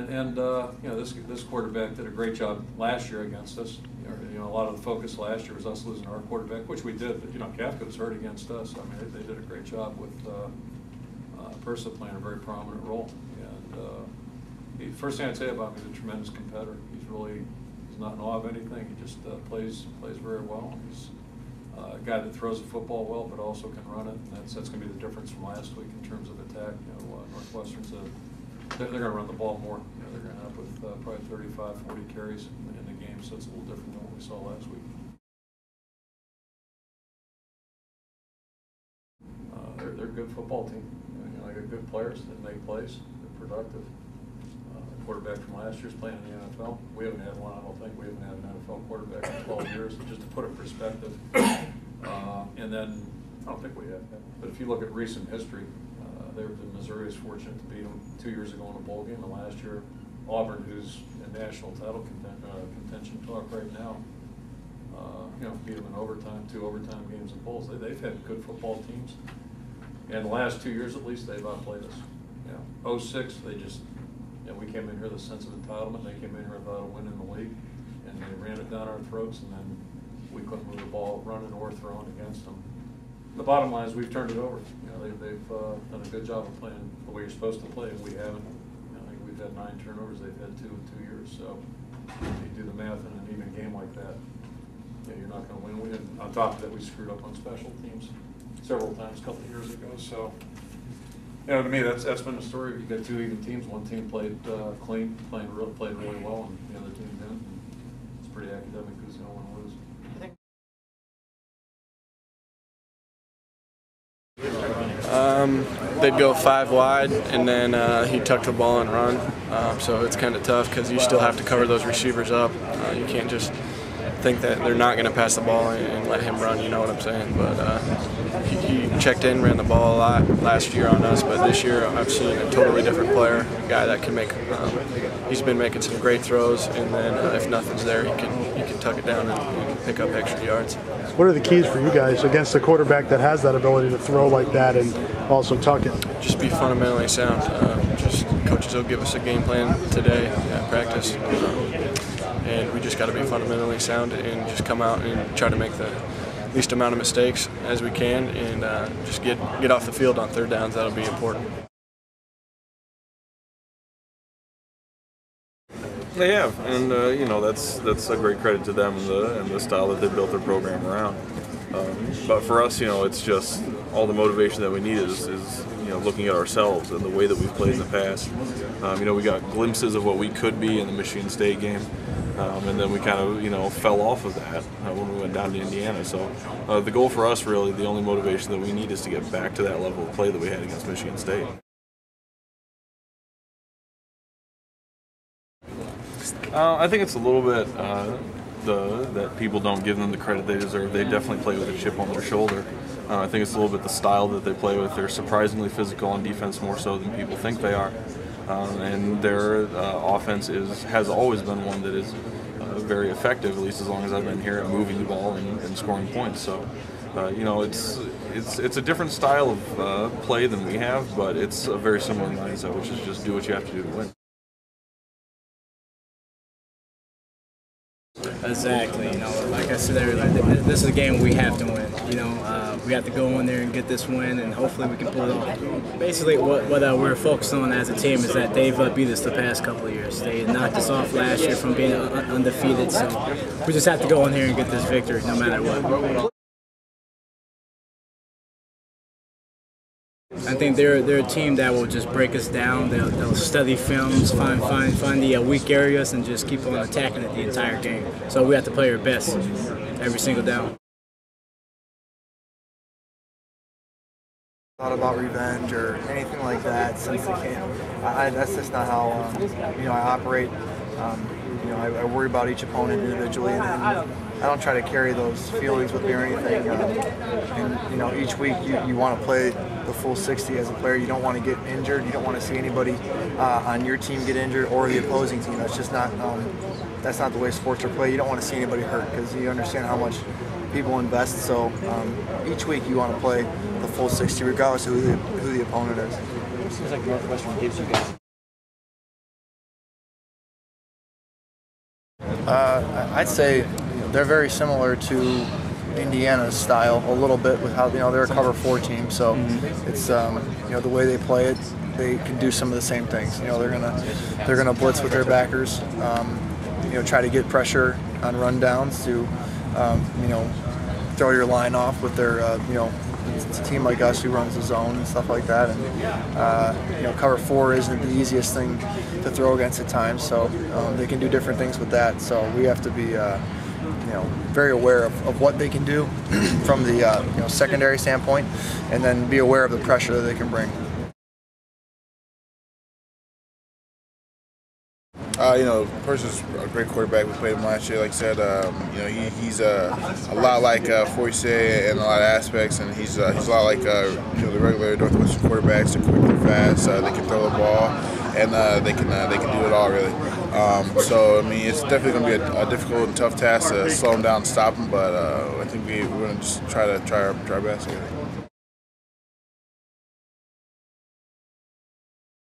And you know, this quarterback did a great job last year against us. You know, a lot of the focus last year was us losing our quarterback, which we did. But you know, Kafka was hurt against us. I mean, they did a great job with Persa playing a very prominent role. And first thing I'd say about him, he's a tremendous competitor. He's not in awe of anything. He just plays very well. He's a guy that throws the football well, but also can run it. And that's going to be the difference from last week in terms of attack. You know, Northwestern's they're going to run the ball more. You know, they're going to end up with probably 35, 40 carries in the game, so it's a little different than what we saw last week. They're a good football team. You know, they got good players that make plays. They're productive. The quarterback from last year's playing in the NFL. We haven't had one. I don't think we haven't had an NFL quarterback in 12 years. Just to put it in perspective. And then I don't think we have. But if you look at recent history. Missouri is fortunate to beat them 2 years ago in a bowl game, and last year Auburn, who's in national title contention talk right now, you know, beat them in overtime, 2 overtime games in bowls. They've had good football teams, and the last 2 years at least they've outplayed us. You know, 06 they just, you know, we came in here with a sense of entitlement. They came in here without a win in the league, and they ran it down our throats, and then we couldn't move the ball running or throwing against them. The bottom line is we've turned it over. You know, they've done a good job of playing the way you're supposed to play, and we haven't. You know, I think we've had 9 turnovers. They've had 2 in 2 years. So if you do the math in an even game like that, you know, you're not going to win. We didn't. On top of that, we screwed up on special teams several times a couple of years ago. So, you know, to me, that's been the story. You got 2 even teams. One team played clean, played really well, and the other team didn't. It's pretty academic who's going to win or lose. They'd go 5 wide, and then he'd tuck the ball and run. So it's kind of tough because you still have to cover those receivers up. You can't just think that they're not going to pass the ball and let him run, you know what I'm saying. But he checked in, ran the ball a lot last year on us, but this year I've seen a totally different player, a guy that can make, he's been making some great throws, and then if nothing's there, he can tuck it down and pick up extra yards. What are the keys for you guys against a quarterback that has that ability to throw like that and also tuck it? Just be fundamentally sound. Just coaches will give us a game plan today at practice, and we just got to be fundamentally sound and just come out and try to make the least amount of mistakes as we can, and just get off the field on 3rd downs. That'll be important. They have, and you know, that's a great credit to them and the style that they built their program around. But for us, you know, it's just all the motivation that we need is you know, looking at ourselves and the way that we've played in the past. You know, we got glimpses of what we could be in the Michigan State game, and then we kind of, you know, fell off of that when we went down to Indiana. So the goal for us, really, the only motivation that we need is to get back to that level of play that we had against Michigan State. I think it's a little bit that people don't give them the credit they deserve. They definitely play with a chip on their shoulder. I think it's a little bit the style that they play with. They're surprisingly physical on defense, more so than people think they are. And their offense has always been one that is very effective, at least as long as I've been here, at moving the ball and scoring points. So, you know, it's a different style of play than we have, but it's a very similar mindset, which is just do what you have to do to win. Exactly. You know, like I said earlier, this is a game we have to win. You know, we have to go in there and get this win, and hopefully we can pull it off. Basically, what we're focused on as a team is that they've beat us the past couple of years. They knocked us off last year from being undefeated, so we just have to go in here and get this victory no matter what. I think they're a team that will just break us down. They'll study films, find the weak areas, and just keep on attacking it the entire game. So we have to play our best every single down. Thought about revenge or anything like that since the camp. That's just not how you know, I operate. You know, I worry about each opponent individually, and I don't try to carry those feelings with me or anything. And you know, each week you want to play the full 60 as a player. You don't want to get injured. You don't want to see anybody on your team get injured or the opposing team. That's just not that's not the way sports are played. You don't want to see anybody hurt because you understand how much people invest. So each week you want to play the full 60 regardless of who the opponent is. It seems like Northwestern gives you guys I'd say they're very similar to Indiana's style a little bit with how they're a cover 4 team. So it's the way they play it, they can do some of the same things. They're gonna blitz with their backers. Try to get pressure on rundowns to throw your line off with their it's a team like us who runs the zone and stuff like that. And cover 4 isn't the easiest thing to throw against at times, so they can do different things with that. So we have to be very aware of what they can do from the secondary standpoint, and then be aware of the pressure that they can bring. Purser's a great quarterback. We played him last year. Like I said, he's a lot like Forse in a lot of aspects, and he's a lot like the regular Northwestern quarterbacks. They're quick and fast. They can throw the ball, and they can do it all really. So I mean, it's definitely going to be a difficult and tough task to slow him down and stop him. But I think we're going to just try our best.